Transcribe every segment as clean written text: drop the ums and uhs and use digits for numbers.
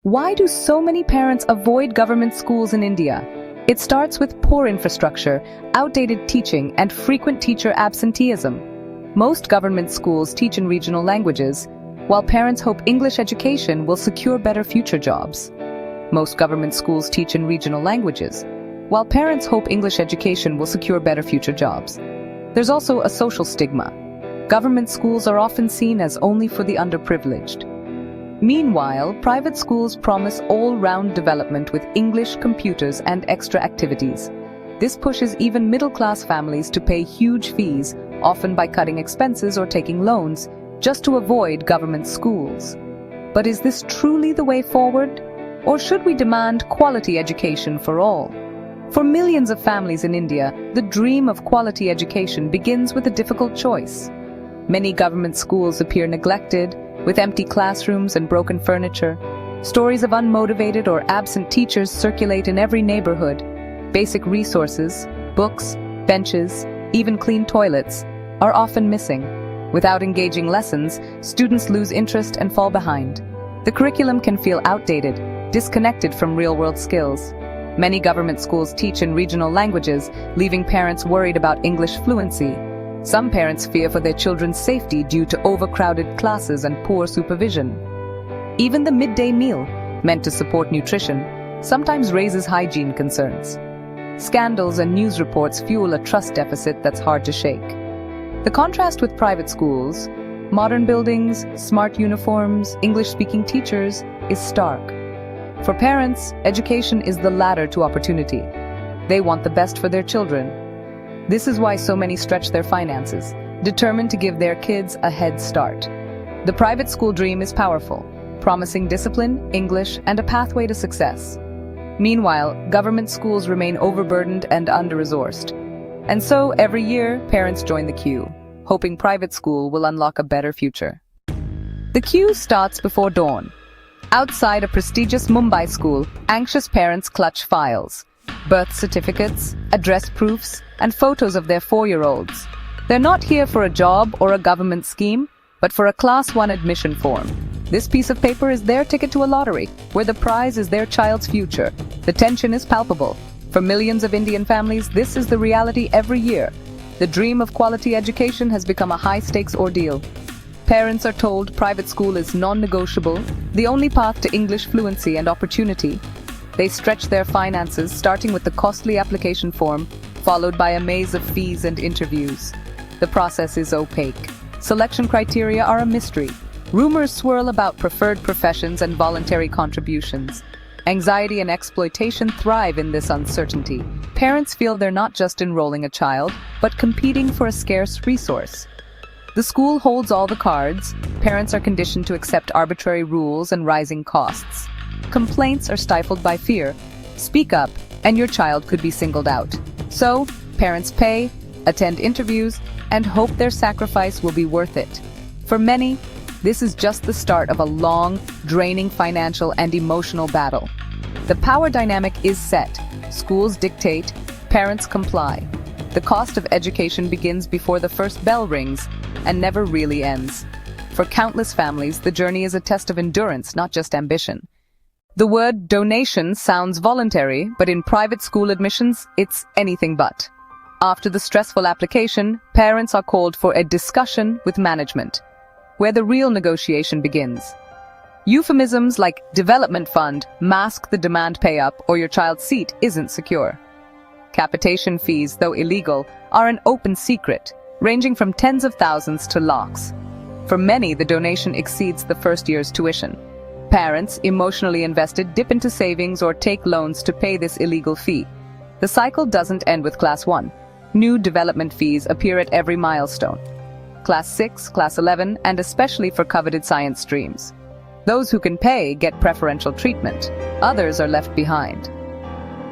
Why do so many parents avoid government schools in India? It starts with poor infrastructure, outdated teaching, and frequent teacher absenteeism. Most government schools teach in regional languages, while parents hope English education will secure better future jobs. Most government schools teach in regional languages, while parents hope English education will secure better future jobs. There's also a social stigma. Government schools are often seen as only for the underprivileged. Meanwhile, private schools promise all-round development with English, computers, and extra activities. This pushes even middle-class families to pay huge fees, often by cutting expenses or taking loans, just to avoid government schools. But is this truly the way forward? Or should we demand quality education for all? For millions of families in India, the dream of quality education begins with a difficult choice. Many government schools appear neglected, with empty classrooms and broken furniture. Stories of unmotivated or absent teachers circulate in every neighborhood. Basic resources, books, benches, even clean toilets, are often missing. Without engaging lessons, students lose interest and fall behind. The curriculum can feel outdated, disconnected from real-world skills. Many government schools teach in regional languages, leaving parents worried about English fluency. Some parents fear for their children's safety due to overcrowded classes and poor supervision. Even the midday meal, meant to support nutrition, sometimes raises hygiene concerns. Scandals and news reports fuel a trust deficit that's hard to shake. The contrast with private schools, modern buildings, smart uniforms, English-speaking teachers, is stark. For parents, education is the ladder to opportunity. They want the best for their children. This is why so many stretch their finances, determined to give their kids a head start. The private school dream is powerful, promising discipline, English, and a pathway to success. Meanwhile, government schools remain overburdened and under-resourced. And so, every year, parents join the queue, hoping private school will unlock a better future. The queue starts before dawn. Outside a prestigious Mumbai school, anxious parents clutch files, birth certificates, address proofs, and photos of their 4-year-olds. They're not here for a job or a government scheme, but for a Class 1 admission form. This piece of paper is their ticket to a lottery, where the prize is their child's future. The tension is palpable. For millions of Indian families, this is the reality every year. The dream of quality education has become a high-stakes ordeal. Parents are told private school is non-negotiable, the only path to English fluency and opportunity. They stretch their finances, starting with the costly application form, followed by a maze of fees and interviews. The process is opaque. Selection criteria are a mystery. Rumors swirl about preferred professions and voluntary contributions. Anxiety and exploitation thrive in this uncertainty. Parents feel they're not just enrolling a child, but competing for a scarce resource. The school holds all the cards. Parents are conditioned to accept arbitrary rules and rising costs. Complaints are stifled by fear. Speak up, and your child could be singled out. So, parents pay, attend interviews, and hope their sacrifice will be worth it. For many, this is just the start of a long, draining financial and emotional battle. The power dynamic is set. Schools dictate, parents comply. The cost of education begins before the first bell rings and never really ends. For countless families, the journey is a test of endurance, not just ambition. The word donation sounds voluntary, but in private school admissions, it's anything but. After the stressful application, parents are called for a discussion with management, where the real negotiation begins. Euphemisms like development fund mask the demand pay-up or your child's seat isn't secure. Capitation fees, though illegal, are an open secret, ranging from tens of thousands to lakhs. For many, the donation exceeds the first year's tuition. Parents, emotionally invested, dip into savings or take loans to pay this illegal fee. The cycle doesn't end with Class 1. New development fees appear at every milestone. Class 6, Class 11, and especially for coveted science streams. Those who can pay get preferential treatment. Others are left behind.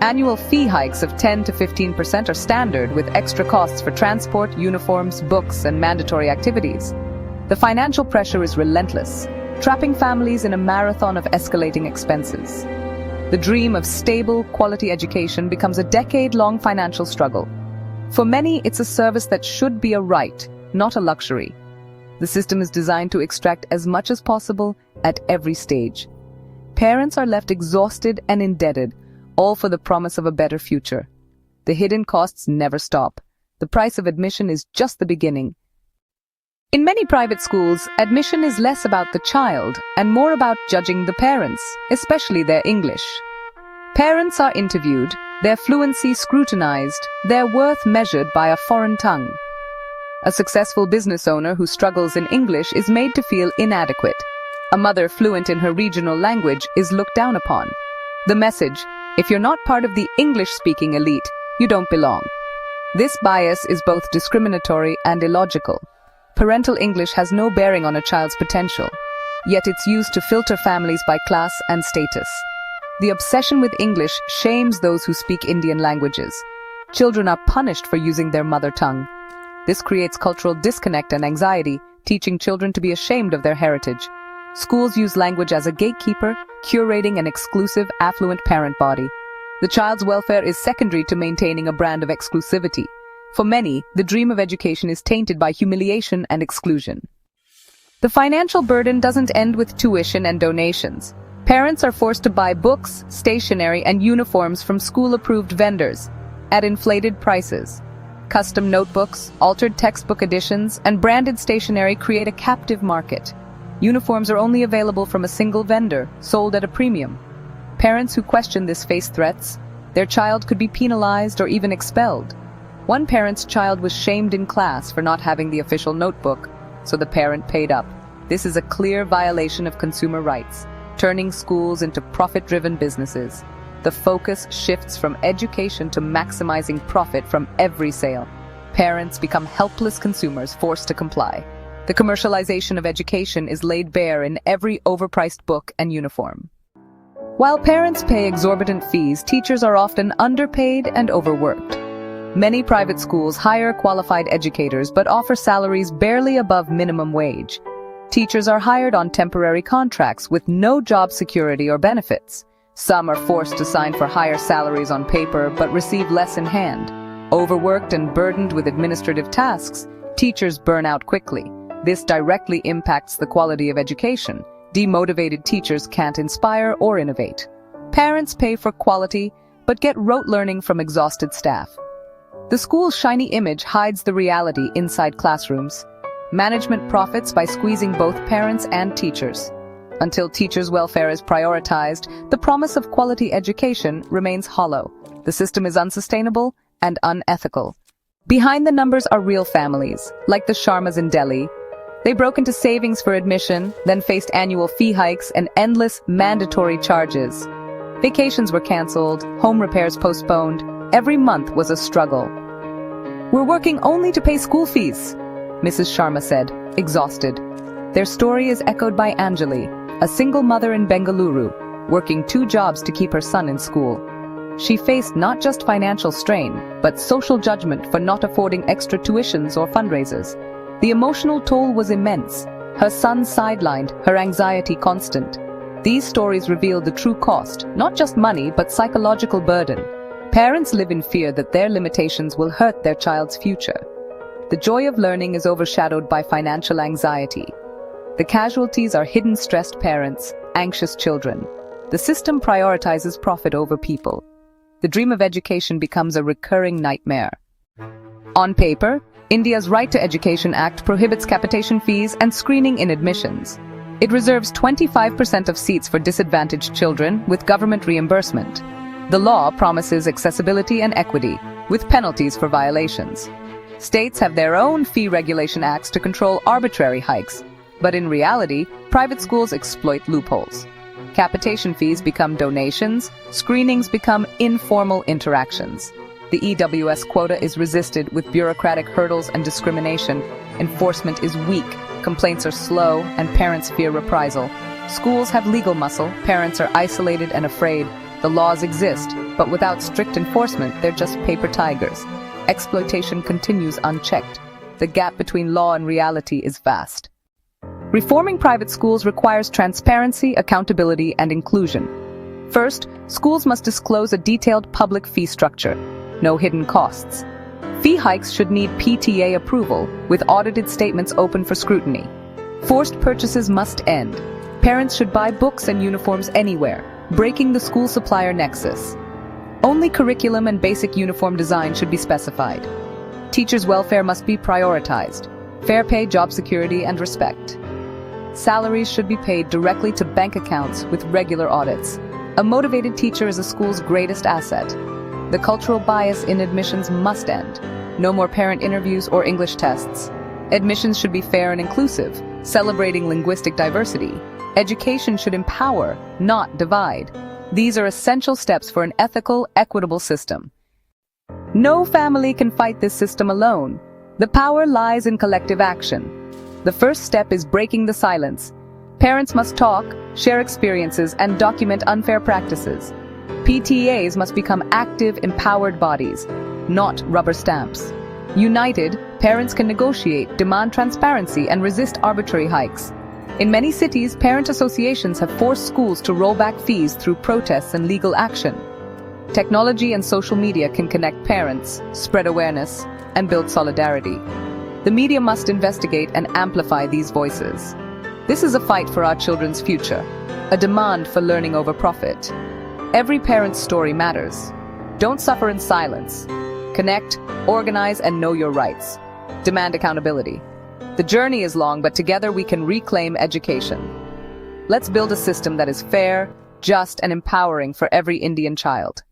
Annual fee hikes of 10 to 15% are standard, with extra costs for transport, uniforms, books, and mandatory activities. The financial pressure is relentless, trapping families in a marathon of escalating expenses. The dream of stable, quality education becomes a decade-long financial struggle. For many, it's a service that should be a right, not a luxury. The system is designed to extract as much as possible at every stage. Parents are left exhausted and indebted, all for the promise of a better future. The hidden costs never stop. The price of admission is just the beginning. In many private schools, admission is less about the child and more about judging the parents, especially their English. Parents are interviewed, their fluency scrutinized, their worth measured by a foreign tongue. A successful business owner who struggles in English is made to feel inadequate. A mother fluent in her regional language is looked down upon. The message: if you're not part of the English-speaking elite, you don't belong. This bias is both discriminatory and illogical. Parental English has no bearing on a child's potential, yet it's used to filter families by class and status. The obsession with English shames those who speak Indian languages. Children are punished for using their mother tongue. This creates cultural disconnect and anxiety, teaching children to be ashamed of their heritage. Schools use language as a gatekeeper, curating an exclusive, affluent parent body. The child's welfare is secondary to maintaining a brand of exclusivity. For many, the dream of education is tainted by humiliation and exclusion. The financial burden doesn't end with tuition and donations. Parents are forced to buy books, stationery, and uniforms from school-approved vendors at inflated prices. Custom notebooks, altered textbook editions, and branded stationery create a captive market. Uniforms are only available from a single vendor, sold at a premium. Parents who question this face threats. Their child could be penalized or even expelled. One parent's child was shamed in class for not having the official notebook, so the parent paid up. This is a clear violation of consumer rights, turning schools into profit-driven businesses. The focus shifts from education to maximizing profit from every sale. Parents become helpless consumers forced to comply. The commercialization of education is laid bare in every overpriced book and uniform. While parents pay exorbitant fees, teachers are often underpaid and overworked. Many private schools hire qualified educators but offer salaries barely above minimum wage. Teachers are hired on temporary contracts with no job security or benefits. Some are forced to sign for higher salaries on paper but receive less in hand. Overworked and burdened with administrative tasks, teachers burn out quickly. This directly impacts the quality of education. Demotivated teachers can't inspire or innovate. Parents pay for quality, but get rote learning from exhausted staff. The school's shiny image hides the reality inside classrooms. Management profits by squeezing both parents and teachers. Until teachers' welfare is prioritized, the promise of quality education remains hollow. The system is unsustainable and unethical. Behind the numbers are real families, like the Sharmas in Delhi. They broke into savings for admission, then faced annual fee hikes and endless mandatory charges. Vacations were cancelled, home repairs postponed. Every month was a struggle. "We're working only to pay school fees," Mrs. Sharma said, exhausted. Their story is echoed by Anjali, a single mother in Bengaluru, working 2 jobs to keep her son in school. She faced not just financial strain, but social judgment for not affording extra tuitions or fundraisers. The emotional toll was immense. Her son sidelined, her anxiety constant. These stories reveal the true cost, not just money, but psychological burden. Parents live in fear that their limitations will hurt their child's future. The joy of learning is overshadowed by financial anxiety. The casualties are hidden stressed parents, anxious children. The system prioritizes profit over people. The dream of education becomes a recurring nightmare. On paper, India's Right to Education Act prohibits capitation fees and screening in admissions. It reserves 25% of seats for disadvantaged children with government reimbursement. The law promises accessibility and equity, with penalties for violations. States have their own fee regulation acts to control arbitrary hikes, but in reality, private schools exploit loopholes. Capitation fees become donations, screenings become informal interactions. The EWS quota is resisted with bureaucratic hurdles and discrimination. Enforcement is weak, complaints are slow, and parents fear reprisal. Schools have legal muscle, parents are isolated and afraid. The laws exist, but without strict enforcement, they're just paper tigers. Exploitation continues unchecked. The gap between law and reality is vast. Reforming private schools requires transparency, accountability, and inclusion. First, schools must disclose a detailed public fee structure. No hidden costs. Fee hikes should need PTA approval, with audited statements open for scrutiny. Forced purchases must end. Parents should buy books and uniforms anywhere, breaking the school supplier nexus. Only curriculum and basic uniform design should be specified. Teachers' welfare must be prioritized. Fair pay, job security, and respect. Salaries should be paid directly to bank accounts with regular audits. A motivated teacher is a school's greatest asset. The cultural bias in admissions must end. No more parent interviews or English tests. Admissions should be fair and inclusive, celebrating linguistic diversity. Education should empower, not divide. These are essential steps for an ethical, equitable system. No family can fight this system alone. The power lies in collective action. The first step is breaking the silence. Parents must talk, share experiences, and document unfair practices. PTAs must become active, empowered bodies, not rubber stamps. United, parents can negotiate, demand transparency, and resist arbitrary hikes. In many cities, parent associations have forced schools to roll back fees through protests and legal action. Technology and social media can connect parents, spread awareness, and build solidarity. The media must investigate and amplify these voices. This is a fight for our children's future, a demand for learning over profit. Every parent's story matters. Don't suffer in silence. Connect, organize, and know your rights. Demand accountability. The journey is long, but together we can reclaim education. Let's build a system that is fair, just, and empowering for every Indian child.